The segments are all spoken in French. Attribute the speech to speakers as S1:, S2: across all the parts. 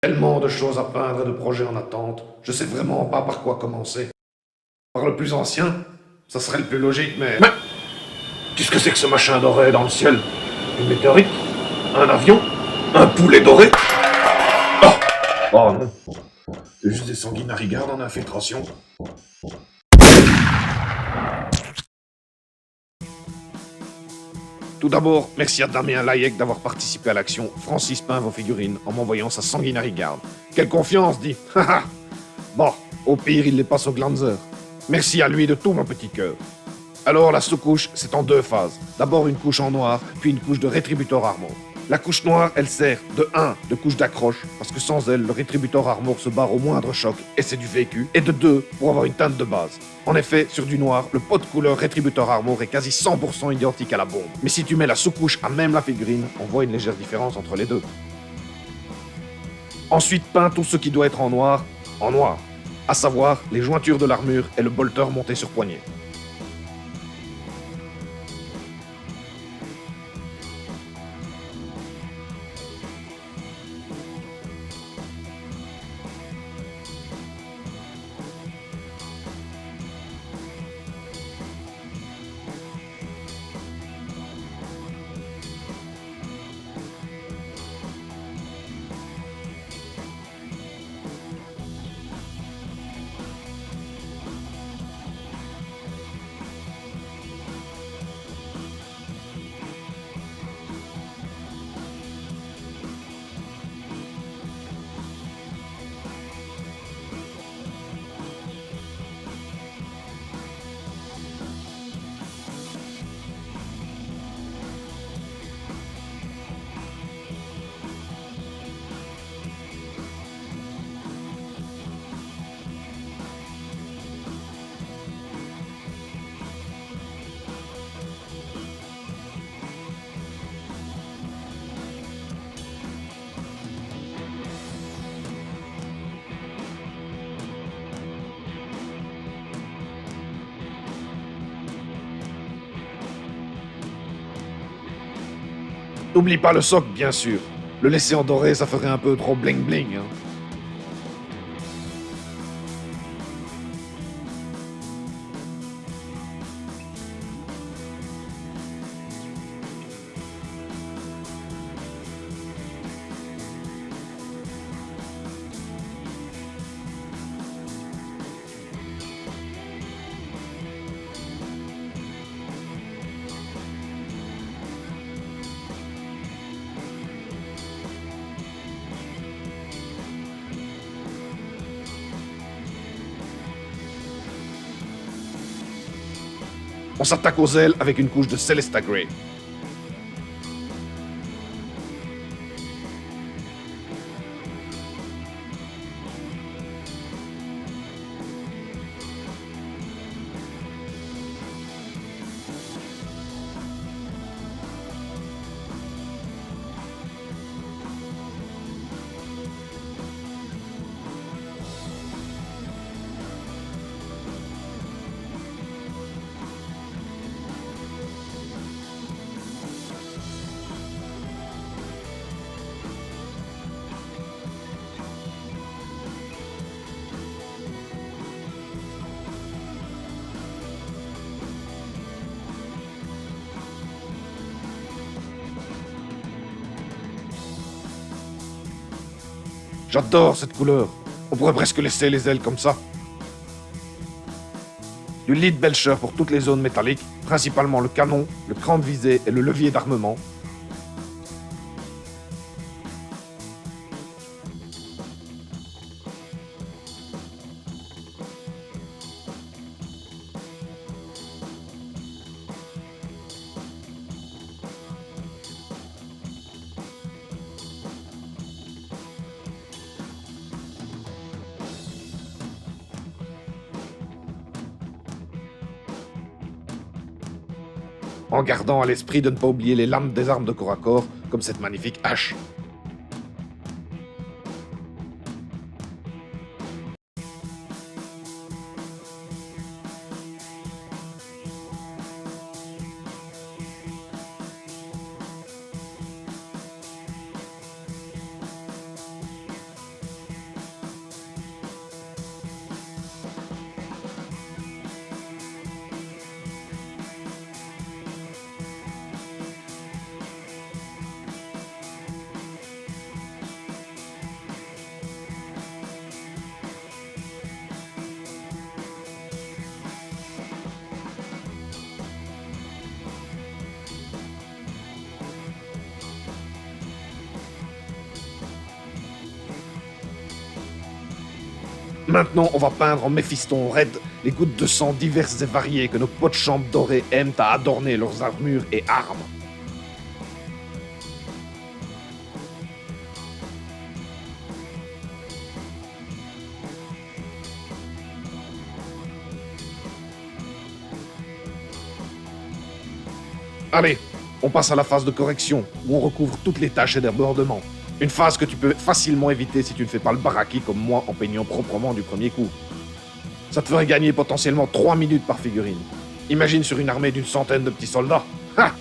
S1: Tellement de choses à peindre et de projets en attente, je sais vraiment pas par quoi commencer. Par le plus ancien, ça serait le plus logique, mais... Qu'est-ce que c'est que ce machin doré dans le ciel? Une météorite? Un avion? Un poulet doré? Oh! Oh non. C'est juste des sanguinarigards en infiltration. Tout d'abord, merci à Damien Layek d'avoir participé à l'action Francis peint vos figurines en m'envoyant sa sanguinarigarde. Quelle confiance, dit. Haha. Bon, au pire, il les passe au Glanzer. Merci à lui de tout mon petit cœur. Alors, la sous-couche, c'est en deux phases. D'abord une couche en noir, puis une couche de Rétributor Armor. La couche noire, elle sert de 1 de couche d'accroche, parce que sans elle, le Rétributor Armor se barre au moindre choc, et c'est du vécu, et de 2 pour avoir une teinte de base. En effet, sur du noir, le pot de couleur Rétributor Armor est quasi 100% identique à la bombe. Mais si tu mets la sous-couche à même la figurine, on voit une légère différence entre les deux. Ensuite, peins tout ce qui doit être en noir, à savoir les jointures de l'armure et le bolter monté sur poignet. N'oublie pas le socle, bien sûr. Le laisser en doré, ça ferait un peu trop bling bling, hein. On s'attaque aux ailes avec une couche de Celesta Grey. J'adore cette couleur. On pourrait presque laisser les ailes comme ça. Du lead belcher pour toutes les zones métalliques, principalement le canon, le cran de visée et le levier d'armement. En gardant à l'esprit de ne pas oublier les lames des armes de corps à corps, comme cette magnifique hache. Maintenant, on va peindre en Méphiston Red les gouttes de sang diverses et variées que nos pots de chambre dorés aiment à adorner leurs armures et armes. Allez, on passe à la phase de correction, où on recouvre toutes les taches et débordements. Une phase que tu peux facilement éviter si tu ne fais pas le baraki comme moi en peignant proprement du premier coup. Ça te ferait gagner potentiellement 3 minutes par figurine. Imagine sur une armée d'une centaine de petits soldats. Ha!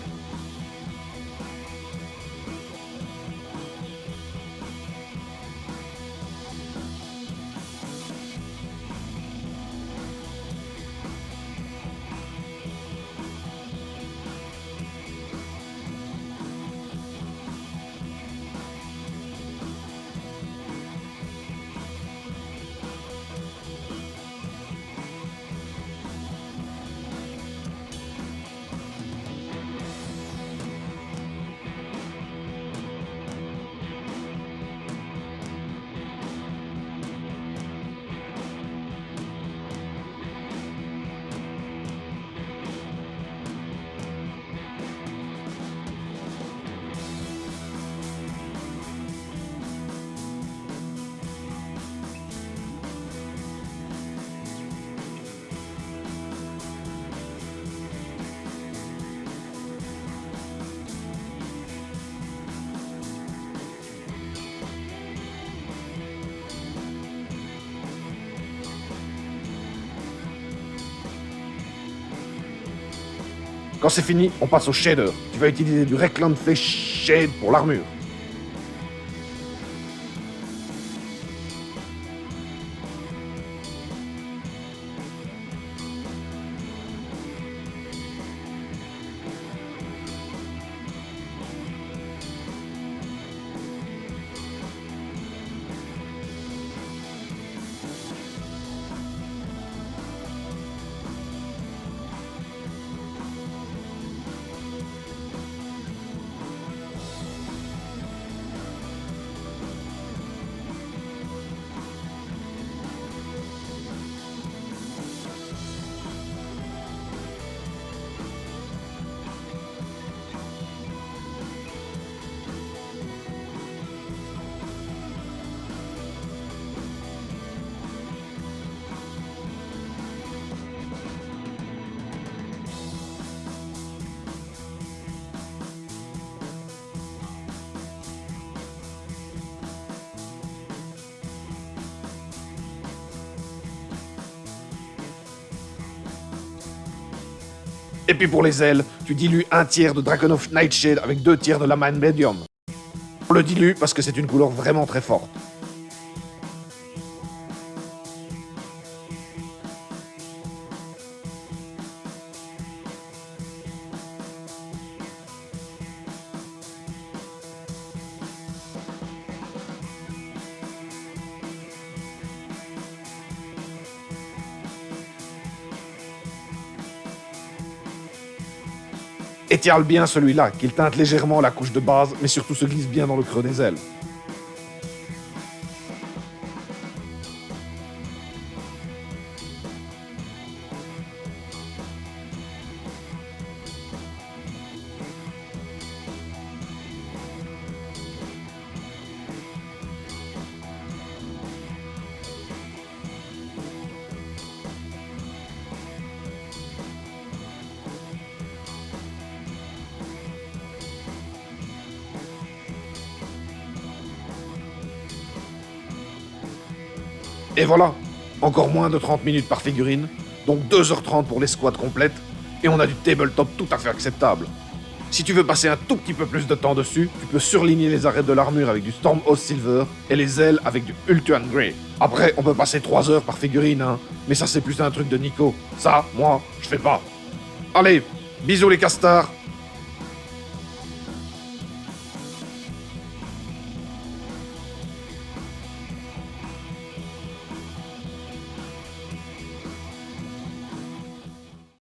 S1: Quand c'est fini, on passe au shader. Tu vas utiliser du Recland Face Shade pour l'armure. Et puis pour les ailes, tu dilues 1/3 de Dragunov Nightshade avec 2/3 de Lamine Medium. On le dilue parce que c'est une couleur vraiment très forte. Étiale bien celui-là, qu'il teinte légèrement la couche de base, mais surtout se glisse bien dans le creux des ailes. Et voilà, encore moins de 30 minutes par figurine, donc 2h30 pour les squads complètes, et on a du tabletop tout à fait acceptable. Si tu veux passer un tout petit peu plus de temps dessus, tu peux surligner les arêtes de l'armure avec du Stormhouse Silver et les ailes avec du Ultuan Grey. Après, on peut passer 3 heures par figurine, hein, mais ça c'est plus un truc de Nico. Ça, moi, je fais pas. Allez, bisous les castars.